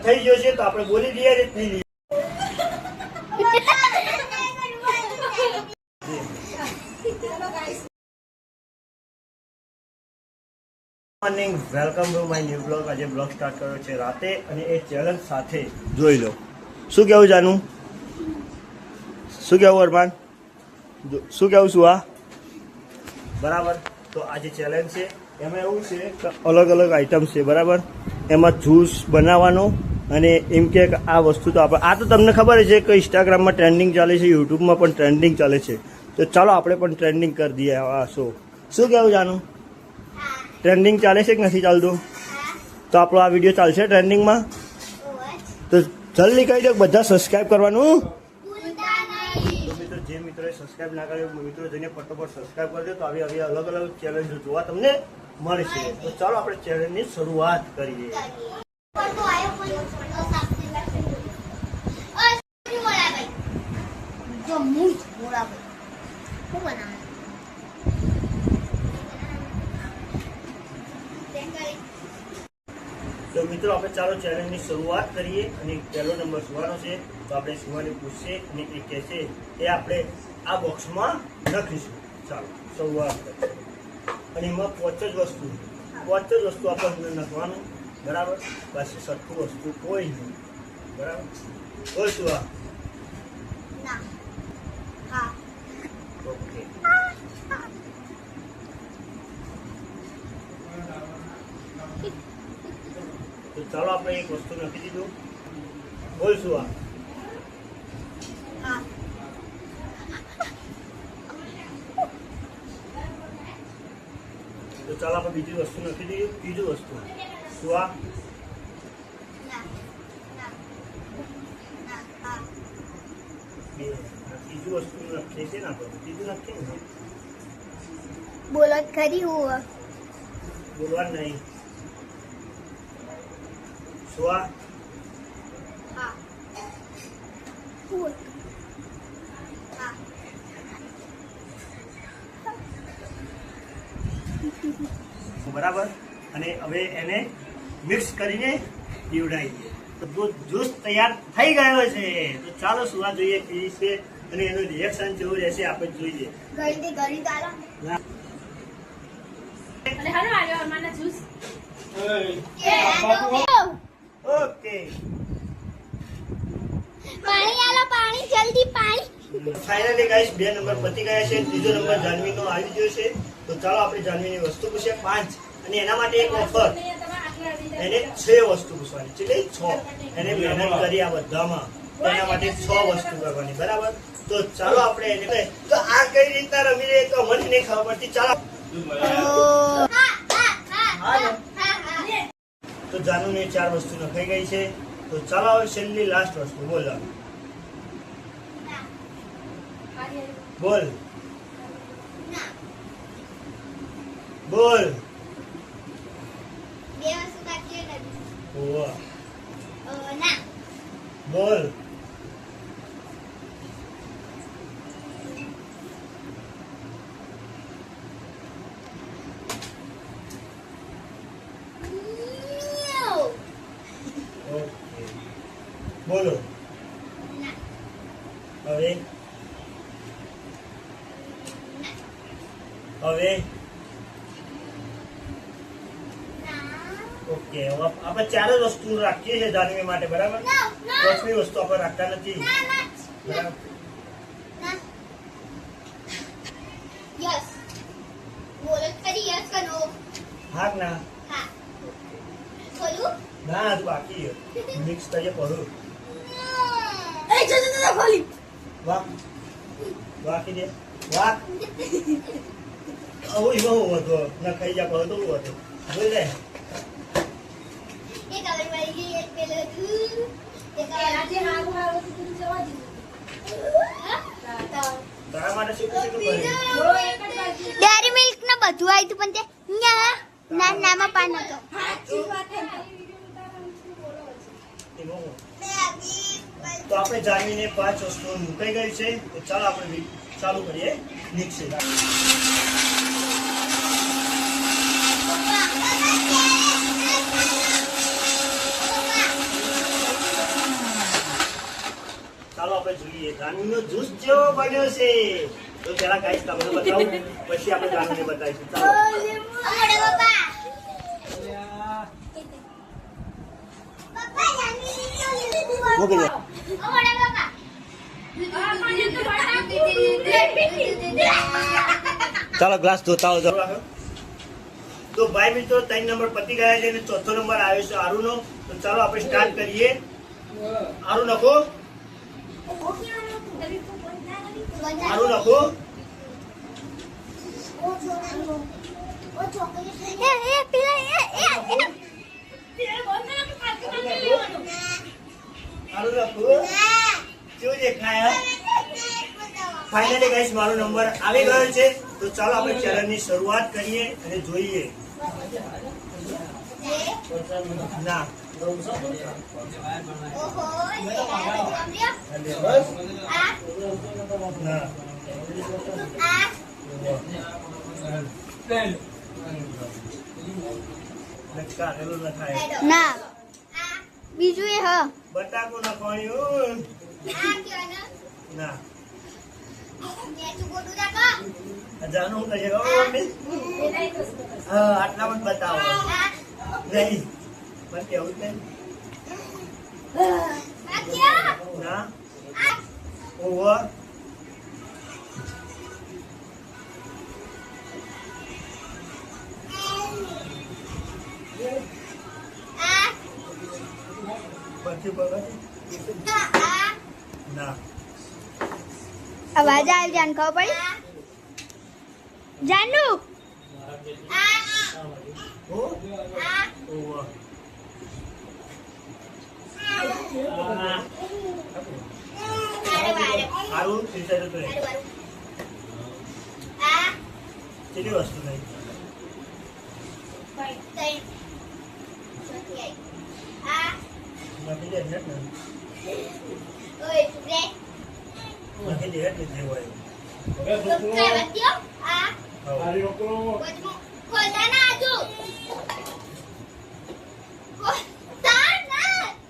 થઈ ગયો છે તો આપણે બોલી દઈએ કે પી લઈએ. Morning, welcome to my new blog. આજે બ્લોગ સ્ટાર્ટ કર્યો છે રાતે અને એ ચેલેન્જ સાથે જોઈ લો. શું કેવું જાનું? શું કેવું અરમાન? શું કેવું છું આ બરાબર? તો આજે ચેલેન્જ છે, એમાં એવું છે કે અલગ અલગ આઈટમ છે બરાબર. એમાં જ્યુસ બનાવવાનો અને એમ કે આ વસ્તુ તો આપણે આ તો તમને ખબર છે કે ઇન્સ્ટાગ્રામમાં ટ્રેન્ડિંગ ચાલે છે, યુટ્યુબમાં પણ ટ્રેન્ડિંગ ચાલે છે. તો ચાલો આપણે પણ ટ્રેન્ડિંગ કરી દઈએ આ શો. શું કેવું જાનું? ટ્રેન્ડિંગ ચાલે છે કે નથી ચાલતું? તો આપણો આ વિડીયો ચાલશે ટ્રેન્ડિંગમાં? તો જલ્દી કહી દો બધા સબસ્ક્રાઈબ કરવાનું. જે મિત્રોએ સબસ્ક્રાઈબ ના કર્યો મિત્રો જઈને ફટોફટ સબસ્ક્રાઈબ કરજો. તો આવી અલગ અલગ ચેલેન્જો જોવા તમને મળશે. તો ચાલો આપણે ચેલેન્જની શરૂઆત કરીએ. તો મિત્રો આપણે ચાલો ચેલેન્જની શરૂઆત કરીએ અને પહેલો નંબર સુવાનો છે. તો આપણે સુવાને પૂછશે અને એ કહેશે એ આપણે આ બોક્સમાં લખીશું. ચાલો શરૂઆત કરીએ. અને એમાં પાંચ જ વસ્તુ આપણે લખવાનું બરાબર. પાછી છઠ્ઠું વસ્તુ કોઈ નહીં બરાબર. કોઈ સુવા ઓકે. તો ચાલો આપણે એક વસ્તુ લખી દીધું. બોલ શું આ? તો ચાલો આપણે બીજી વસ્તુ લખી દઈએ. ત્રીજું વસ્તુ શું આ? ત્રીજું વસ્તુ લખીએ છે ને આપણે. ત્રીજું લખીએ ને. બોલો ખરી હું બોલવાનું નહીં. શું આ? બરાબર. અને હવે એને મિક્સ કરીને પીવડાવીએ. તો જ્યુસ તૈયાર થઈ ગયો છે. તો ચાલો સુવા જોઈએ પી છે અને એનું રિએક્શન જેવું રહેશે આપણે જોઈએ. ઓકે પાણી જલ્દી પાણી. ફાઇનલી ગાઈસ 2 નંબર પતી ગયા છે. ત્રીજો નંબર જાનવીનો આવી ગયો છે. તો ચાલો આપણે જાનવીની વસ્તુ પૂછીએ 5 અને એના માટે એક ઓફર. એને 6 વસ્તુ પૂછવાની છે. 6 એને મહેનત કરી આ બધામાં એના માટે 6 વસ્તુ કરવાની બરાબર. તો ચાલો આપણે એને તો આ કઈ રીતના રમી રે તો મને નહીં ખબર પડતી. ચાલો તો જાનુની 4 વસ્તુ લખાઈ ગઈ છે. તો ચાલો હવે છેલ્લી લાસ્ટ વસ્તુ બોલ. બોલ બોલ. બોલ બોલો હવે ઓકે. હવે આપણે 4 જ વસ્તુ રાખીએ છીએ જાનવી માટે બરાબર. 5મી વસ્તુ આપણે રાખતા નથી બરાબર. હા ના ના હજુ બાકી મિક્સ કરીએ પડું. વાહ બાકી દે વાહ. આવું એમાં હું હતો ના ખાઈ જા પડો તો હું હતો જોઈ લે. તારા માટે શું ડેરી મિલ્ક ને બધું આવ્યું પણ તે નામાં પાન હતો. તો આપણે જાણીને 5 વસ્તુઓ મુકાઈ ગઈ છે. તો ચાલો આપણે ચાલુ કરીએ મિક્સિંગ. આપણે જોઈએ જાનવીનો જ્યુસ કેવો બન્યો છે. તો પેલા ગાઈસ તમને બતાવું, પછી આપણે જાનવીને બતાવીશું. ચાલો અમારે પપ્પા પપ્પા જાનવી મૂકી દે. અમારે પપ્પા ચાલો ગ્લાસ ધોતા હો. તો ભાઈ મિત્રો 3 નંબર પતી ગયા છે અને ચોથો નંબર આવ્યો છે આરુનો. તો ચાલો આપણે સ્ટાર્ટ કરીએ. આરુ નાખો, આરુ નાખો. આરુ નાખો. કેવું દેખાય? ફાઇનલી ગાઈસ મારો નંબર આવી ગયો છે. તો ચાલો આપણે ચેલેન્જની શરૂઆત કરીએ અને જોઈએ. ના ના કાઢેલું ન થાય. ના બીજું એ હ બટાકો નાખવાનું. ના જાનું હું કહીએ મમ્મી. હા આટલામાં જ બતાવો. નહીં પણ કેવું છે ના ઓવર. પછી પકડ. ના અવાજ આવી જાન ખબર પડી જાનુ ઓ ઓવર. સારું વિચાર્યું તો કેટલી વસ્તુ નહીં. નાખી દે ને. નાખી દે એટલે જે હોય.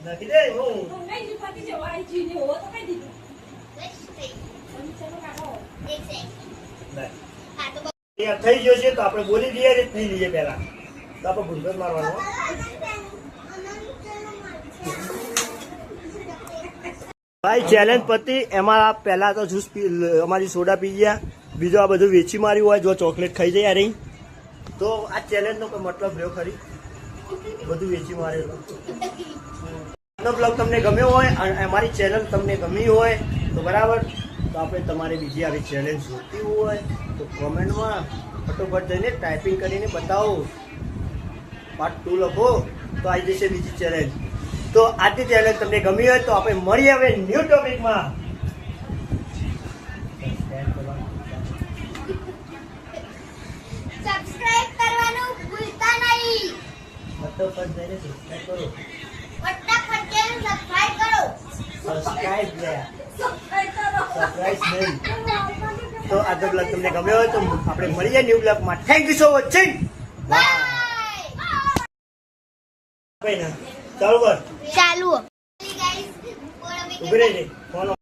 નાખી દે હું. તૈયાર થઈ ગયો છે તો આપણે બોલી દઈએ ને થઈ લઈએ પહેલા. તો આપણે ભૂલભેદ મારવાનો. ભાઈ ચેલેન્જ પતી. એમાં પહેલા તો જ્યુસ અમારી સોડા પી ગયા, બીજો આ બધું વેચી માર્યું હોય. જો ચોકલેટ ખાઈ જાય રહી તો આ ચેલેન્જનો કોઈ મતલબ રહ્યો ખરી? બધું વેચી મારેલું. આજનો બ્લોગ તમને ગમ્યો હોય અને અમારી ચેનલ તમને ગમી હોય તો બરાબર. તો આપણે તમારે બીજી આવી ચેલેન્જ જોતી હોય તો કોમેન્ટમાં ફટોફટ જઈને ટાઈપિંગ કરીને બતાવો. પાર્ટ 2 લખો તો આવી જશે બીજી ચેલેન્જ. તો આજની ચેલેન્જ તમને ગમી હોય તો આપણે મળીએ હવે ન્યૂ ટોપિકમાં. સબસ્ક્રાઇબ કરવાનું ભૂલતા નહીં. ફટોફટ જઈને સબસ્ક્રાઇબ કરો. ફટાફટ જઈને સબસ્ક્રાઇબ કરો. સબસ્ક્રાઇબ લે. સરપ્રાઈઝ નહીં. તો આજનો બ્લોગ તમને ગમ્યો હોય તો આપણે મળીએ ન્યૂ બ્લોગમાં. Thank you so watching. Bye ચાલુ કર. ચાલુ ઉભી રહી ફોન